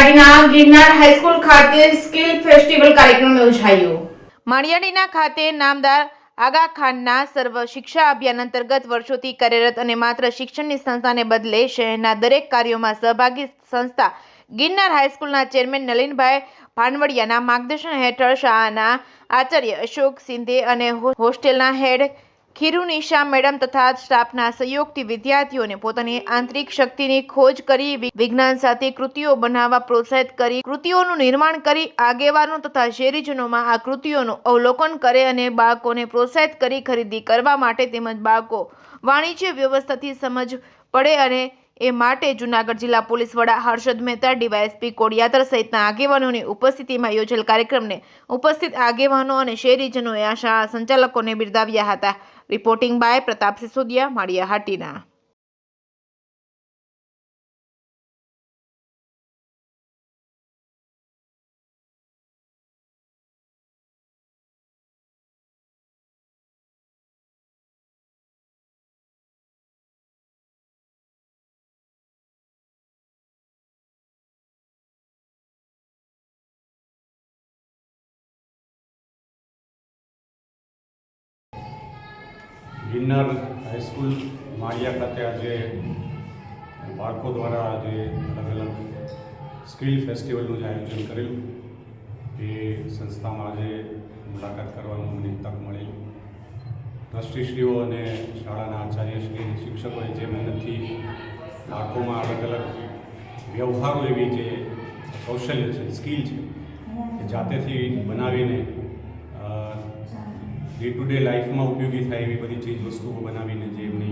માળિયાડીના Girnar high school ખાતે skill festival કાર્યક્રમ યોજાયો। માળિયાડીના ખાતે નામદાર આગા ખાનના સર્વ શિક્ષા અભિયાન અંતર્ગત વર્ષોથી કાર્યરત અને માત્ર શિક્ષણની સંસ્થાને બદલે શહેરના દરેક કાર્યોમાં સહભાગી સંસ્થા ગિરનાર હાઈસ્કૂલના ચેરમેન નલિનભાઈ ભાનવડિયાના માર્ગદર્શન હેઠળ શાળાના આચાર્ય અશોક સિંધે અને હોસ્ટેલના હેડ ખીરુનિશા મેડમ તથા સ્ટાફના સહયોગથી વિદ્યાર્થીઓને પોતાની આંતરિક શક્તિની ખોજ કરી વિજ્ઞાન સાથે કૃતિઓ બનાવવા પ્રોત્સાહિત કરી કૃતિઓનું નિર્માણ કરી આગેવાનો તથા શહેરીજનોમાં આ કૃતિઓનું અવલોકન કરે અને બાળકોને પ્રોત્સાહિત કરી ખરીદી કરવા માટે તેમજ બાળકો વાણિજ્ય વ્યવસ્થાથી સમજ પડે અને એ માટે જૂનાગઢ જિલ્લા પોલીસ વડા હર્ષદ મહેતા, ડીવાયએસપી કોડિયાતર સહિતના આગેવાનોની ઉપસ્થિતિમાં યોજેલ કાર્યક્રમને ઉપસ્થિત આગેવાનો અને શહેરીજનોએ આ શાળા સંચાલકોને બિરદાવ્યા હતા। Reporting by Pratap Sisodiya, Maliya Hatina. Girnar high school Maliya खाते आज बाळको द्वारा आज अलग अलग स्किल फेस्टिवल आयोजन करेलू ए संस्था में आज मुलाकात करवानो मने तक मळेली। ट्रस्टीश्रीओ अने शाळाना आचार्यश्री शिक्षकोए जे मेहनतथी बाळकोमां अलग अलग व्यवहारो एवी जे कौशल्य छे, स्किल छे ए जातेथी बनावीने डे टू डे लाइफ में उपयोगी थाय एवी बधी चीज वस्तुओं बनावीने जे एमनी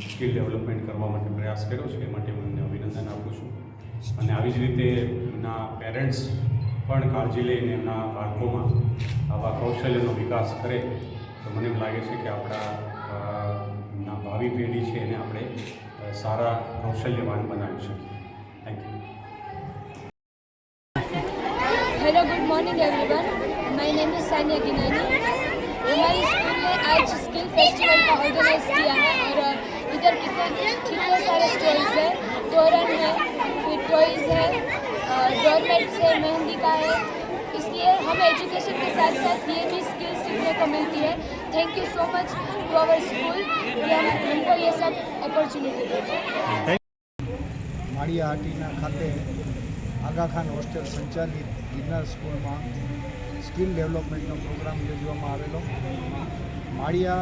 स्किल डेवलपमेंट करवा माटे प्रयास कर्यो छे ए माटे मैं अभिनंदन आपું છું। અને આવી જ રીતે એમના પેરેન્ટ્સ પણ કાળજી લઈને એમના બાળકોમાં આવા કૌશલ્યનો વિકાસ કરે તો મને એમ લાગે છે કે આપણા ભાવિ પેઢી છે એને આપણે સારા કૌશલ્યવાન બનાવી શકીએ। Thank you. Hello, good morning everyone. My name is Sania Ginani. हमारी स्कूल ने आज स्किल फेस्टिवल का ऑर्गेनाइज किया है और इधर कितने सारे स्टॉल्स हैं, तोरण है, फिर टॉयज़ है, डोरमेट्स है, मेहंदी का है। इसलिए हमें एजुकेशन के साथ साथ ये भी स्किल सीखने को मिलती है। Thank you so much to our school कि हमको ये सब अपॉर्चुनिटी दी। माळियाहाटीना खाते आगा खान होस्टेल संचालित गिरनार स्कूल में स्किल डेवलपमेंटનો પ્રોગ્રામ યોજવામાં આવેલો। માળિયા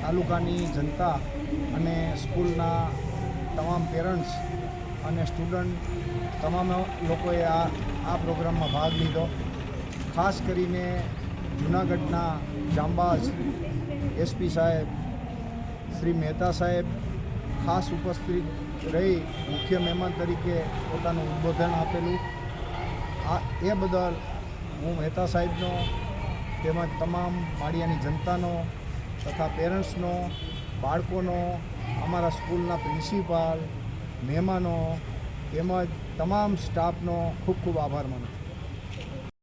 તાલુકાની જનતા અને સ્કૂલના તમામ પેરેન્ટ્સ અને સ્ટુડન્ટ તમામ લોકોએ આ પ્રોગ્રામમાં ભાગ લીધો। ખાસ કરીને જૂનાગઢના જાંબાઝ એસપી સાહેબ શ્રી મહેતા સાહેબ ખાસ ઉપસ્થિત રહી મુખ્ય મહેમાન તરીકે પોતાનું ઉદ્બોધન આપેલું। એ બદલ હું મહેતા સાહેબનો તેમજ તમામ માળિયાની જનતાનો તથા પેરેન્ટ્સનો, બાળકોનો, અમારા સ્કૂલના પ્રિન્સિપાલ, મહેમાનો તેમજ તમામ સ્ટાફનો ખૂબ ખૂબ આભાર માનું છું।